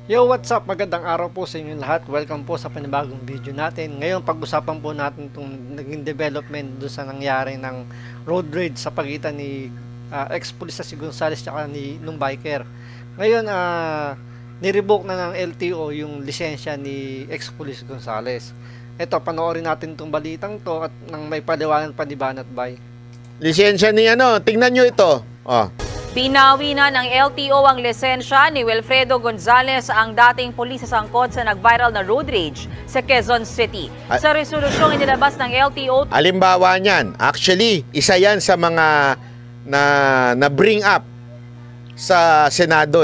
Yo, what's up? Magandang araw po sa inyo lahat. Welcome po sa panibagong video natin. Ngayon, pag-usapan po natin itong naging development doon sa nangyari ng road rage sa pagitan ni ex-police si Gonzales at nung biker. Ngayon, nirevoke na ng LTO yung lisensya ni ex-police Gonzales. Ito, panoorin natin itong balitang to at nang may paliwanag pa ni Banat Bay. Lisensya ni tingnan nyo ito. Binawi na ng LTO ang lisensya ni Wilfredo Gonzales, ang dating pulis sa sangkot sa nag-viral na road rage sa Quezon City. Sa resolusyong inilabas ng LTO, Halimbawa niyan, actually, isa yan sa mga na bring up sa Senado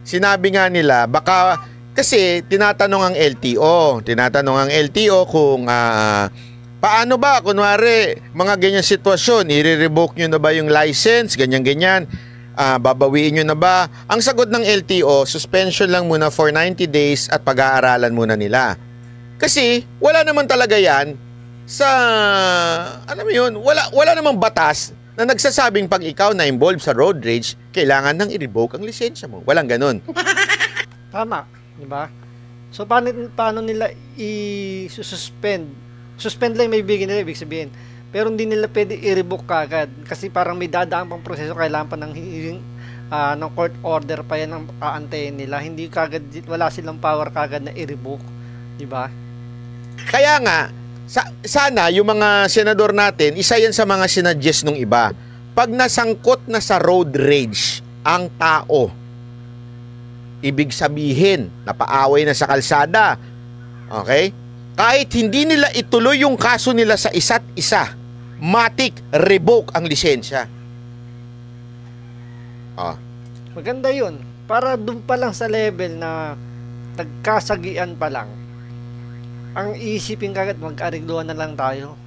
Sinabi nga nila, baka, kasi tinatanong ang LTO kung paano ba, kunwari, mga ganyan sitwasyon, i-revoke nyo na ba yung license, ganyan-ganyan, babawiin nyo na ba? Ang sagot ng LTO, suspension lang muna for 90 days at pag-aaralan muna nila. Kasi wala naman talaga yan sa, alam mo yun, wala namang batas na nagsasabing pag ikaw na involved sa road rage, kailangan nang i-revoke ang lisensya mo. Walang ganun. Tama, di ba? So, paano nila i-suspend? Suspend lang may bigyan nila, ibig sabihin. Pero hindi nila pwede i-revoke kagad kasi parang may dadaan pang proseso, kailangan pa ng court order pa yan ang aantayin nila. Hindi kagad, wala silang power kagad na i-revoke, di ba? Kaya nga, sana yung mga senador natin, isa yan sa mga sinuggest nung iba. Pag nasangkot na sa road rage ang tao, ibig sabihin, napaaway na sa kalsada, okay? Kahit hindi nila ituloy yung kaso nila sa isa't isa, matik revoke ang lisensya. Maganda yun. Para dun pa lang sa level na nagkasagian pa lang, ang iisipin kagad, mag-arigluhan na lang tayo.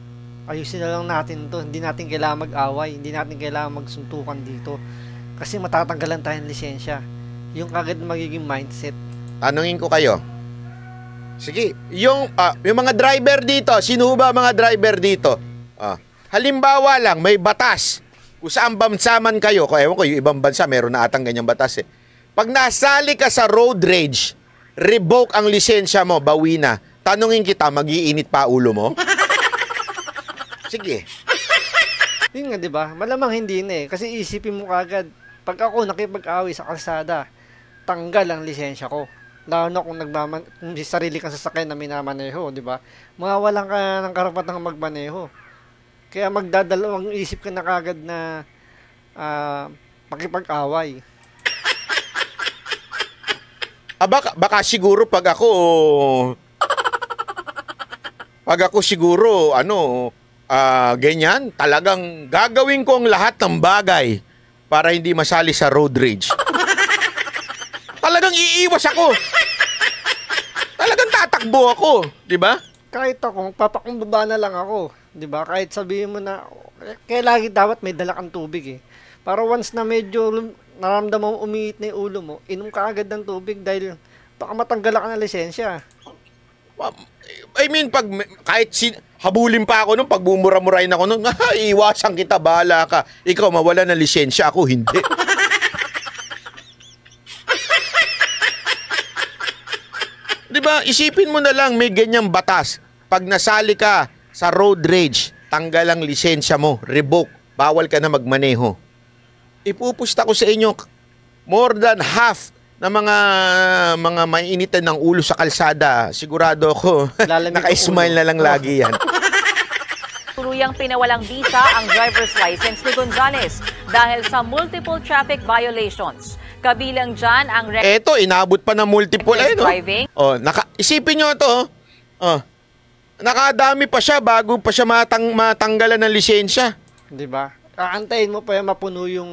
Ayusin na lang natin to. Hindi natin kailangan mag-away. Hindi natin kailangan magsuntukan dito. Kasi matatanggalan tayo ng lisensya. Yung kagad magiging mindset. Tanungin ko kayo. Sige, yung mga driver dito, sino ba mga driver dito? Halimbawa lang, may batas. Kung saan bansa man kayo, ewan ko, yung ibang bansa, meron na atang ganyang batas Pag nasali ka sa road rage, revoke ang lisensya mo, bawi na. Tanungin kita, mag-iinit pa ulo mo? Sige. Yun nga, di ba? Malamang hindi na Kasi isipin mo kagad, pag ako nakipag-away sa kalsada, tanggal ang lisensya ko. Lalo na kung kung sarili kang sasakyan na minamaneho, di ba? Mawawalan ka ng karapatang magmaneho. Kaya magdadalawang isip ka na kagad na makipag-away. Baka siguro pag ako siguro, ganyan, talagang gagawin ko ang lahat ng bagay para hindi masali sa road rage. Talagang iiwas ako. Talagang tatakbo ako, di ba? Kahit ako, papakumbaba na lang ako. 'Di ba? Kahit sabihin mo na kaya lagi dapat may dala kang tubig Para once na medyo naramdaman mo umiit na 'yung ulo mo, inom ka agad ng tubig dahil baka matanggal ka ng lisensya. I mean, kahit habulin pa ako nung pagbumura-murahin ako nung, iwasan kita, bahala ka. Ikaw mawala ng lisensya, ako hindi. Di ba? Isipin mo na lang may ganyang batas. Pag nasali ka sa road rage, tanggal ang lisensya mo, revoke, bawal ka na magmaneho. Ipupusta ko sa inyo, more than half na mga mainitan ng ulo sa kalsada, sigurado ako, naka-smile na lang lagi yan. tuluyang pinawalang visa ang driver's license ni Gonzales dahil sa multiple traffic violations. Kabilang dyan ang Eto, inabot pa ng multiple driving. Isipin nyo ito, nakadami pa siya bago pa siya matanggalan ng lisensya. Di ba? Aantayin mo pa yung mapuno yung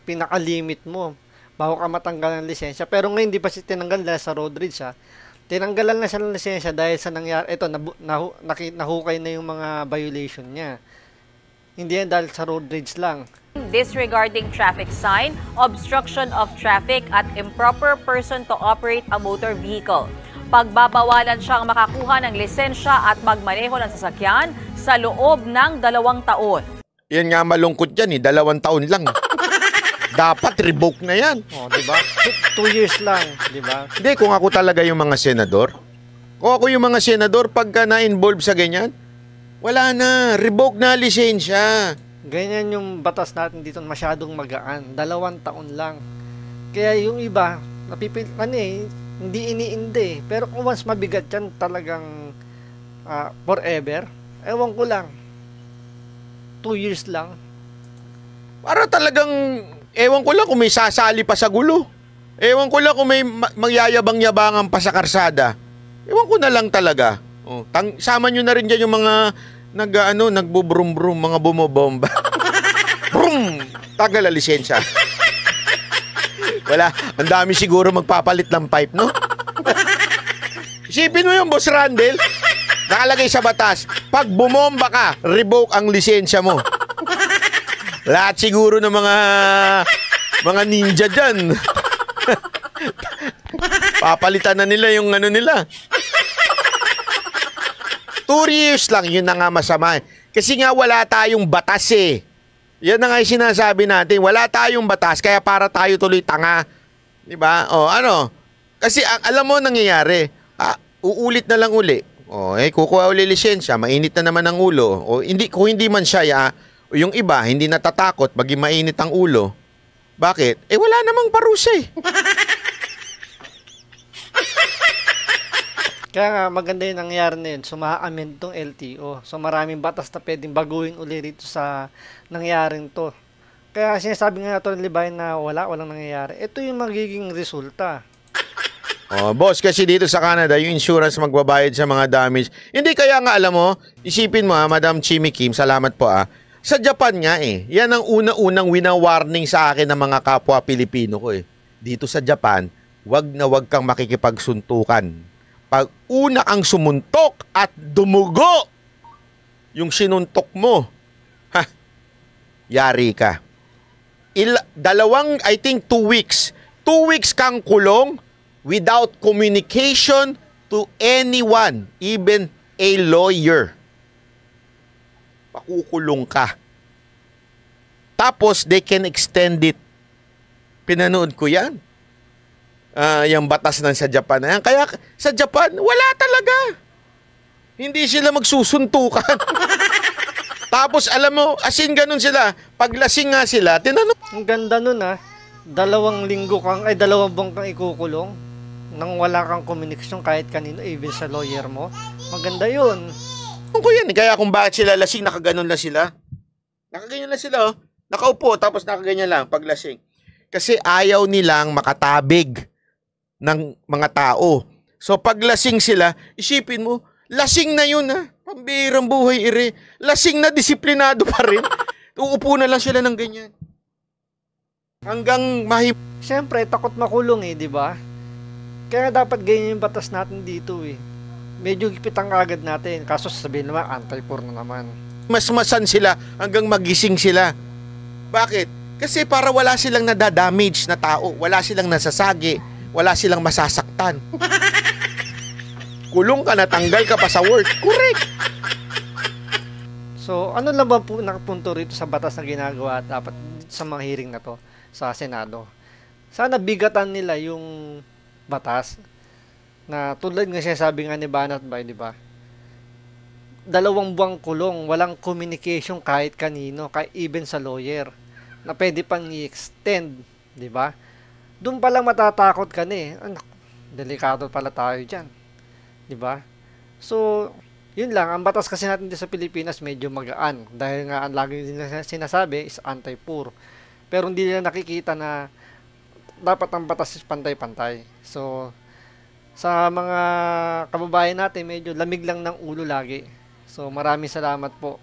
pinaka-limit mo bago ka matanggal ng lisensya. Pero ngayon, di pa siya tinanggal dahil sa road rage, Tinanggalan na siya ng lisensya dahil sa nangyari. Ito, nahukay na yung mga violation niya. Hindi yan dahil sa road rage lang. Disregarding traffic sign, obstruction of traffic at improper person to operate a motor vehicle. Pagbabawalan siyang makakuha ng lisensya at magmaneho ng sasakyan sa loob ng 2 taon. Yan nga malungkot yan 2 taon lang. Dapat revoke na yan. Oh, di ba? 2 years lang, di ba? Hindi, kung ako talaga yung mga senador, kung ako yung mga senador, pagka na-involve sa ganyan, wala na, revoke na lisensya. Ganyan yung batas natin dito, masyadong magaan. 2 taon lang. Kaya yung iba, hindi iniinde. Pero kung once mabigat yan, talagang forever. Ewan ko lang. 2 years lang. Para talagang, ewan ko lang kung may sasali pa sa gulo. Ewan ko lang kung may magyayabang-yabangan pa sa karsada. Ewan ko na lang talaga. Oh, sama nyo na rin dyan yung mga nagbubrum-brum, mga bumobomba. Brum! Tagal ang lisensya. Wala, ang dami siguro magpapalit ng pipe, no? Isipin mo yung Boss Randel, nakalagay sa batas, pag bumomba ka, revoke ang lisensya mo. Lahat siguro ng mga ninja dyan. Papalitan na nila yung nila. 2 years lang, yun na nga masama. Kasi nga wala tayong batas eh. Yan na nga yung sinasabi natin. Wala tayong batas, kaya para tayo tuloy tanga. Diba? O ano? Kasi alam mo nangyayari, uulit na lang uli. O kukuha uli lisensya, mainit na naman ang ulo. O hindi, kung hindi man siya, yung iba, hindi natatakot, maging mainit ang ulo. Bakit? Wala namang parusa eh. Kaya nga, maganda yung nangyari na yun. So, ma-amend tong LTO. So, maraming batas na pwedeng baguhin uli rito sa nangyaring to. Kaya sinasabi nga ito ng Libayan na walang nangyayari. Ito yung magiging resulta. Oh, boss, kasi dito sa Canada, yung insurance magbabayad sa mga damage. Hindi kaya nga alam mo, isipin mo Madam Chimi Kim, salamat po Sa Japan nga yan ang una-unang wina-warning sa akin ng mga kapwa Pilipino ko Dito sa Japan, wag na wag kang makikipagsuntukan. Pag una kang sumuntok at dumugo yung sinuntok mo, yari ka. I think 2 weeks. 2 weeks kang kulong without communication to anyone, even a lawyer. Pakukulong ka. Tapos, they can extend it. Pinanood ko yan. Yung batas ng sa Japan na yan. Kaya sa Japan, wala talaga. Hindi sila magsusuntukan. Tapos, alam mo, asin ganun sila. Paglasing nga sila, tinanong. Ang ganda nun 2 buwan kang ikukulong nang wala kang komunikasyon kahit kanino, even sa lawyer mo. Maganda yun. Ko yan. Kaya kung bakit sila lasing, nakaganon na sila. Nakaganyan na sila, Nakaupo, tapos nakaganyan lang, paglasing. Kasi ayaw nilang makatabig ng mga tao. So, paglasing sila, isipin mo, lasing na yun Pambirang buhay lasing na, disiplinado pa rin. Uupo na lang sila ng ganyan. Hanggang Siyempre, takot makulong di ba? Kaya dapat ganyan yung batas natin dito Medyo gipitan agad natin. Kaso sabihin naman, anti-poor na naman. Masmasan sila hanggang magising sila. Bakit? Kasi para wala silang nadadamage na tao. Wala silang nasasagi. Wala silang masasaktan. Kulong ka, natanggal ka pa sa work. Correct. So, ano lang ba po nakapunto rito sa batas na ginagawa dapat sa mga hearing na to sa Senado? Sana bigatan nila yung batas na tulad nga siya sabi nga ni Banat Bay, di ba? 2 buwang kulong, walang communication kahit kanino, kahit even sa lawyer, na pwede pang i-extend, di ba? Doon pa lang matatakot ka delikado pala tayo dyan, di ba? So, yun lang, ang batas kasi natin dito sa Pilipinas medyo magaan, dahil nga ang lagi sinasabi is anti-poor. Pero hindi nila nakikita na dapat ang batas is pantay-pantay. So, sa mga kababayan natin, medyo lamig lang ng ulo lagi. So, maraming salamat po.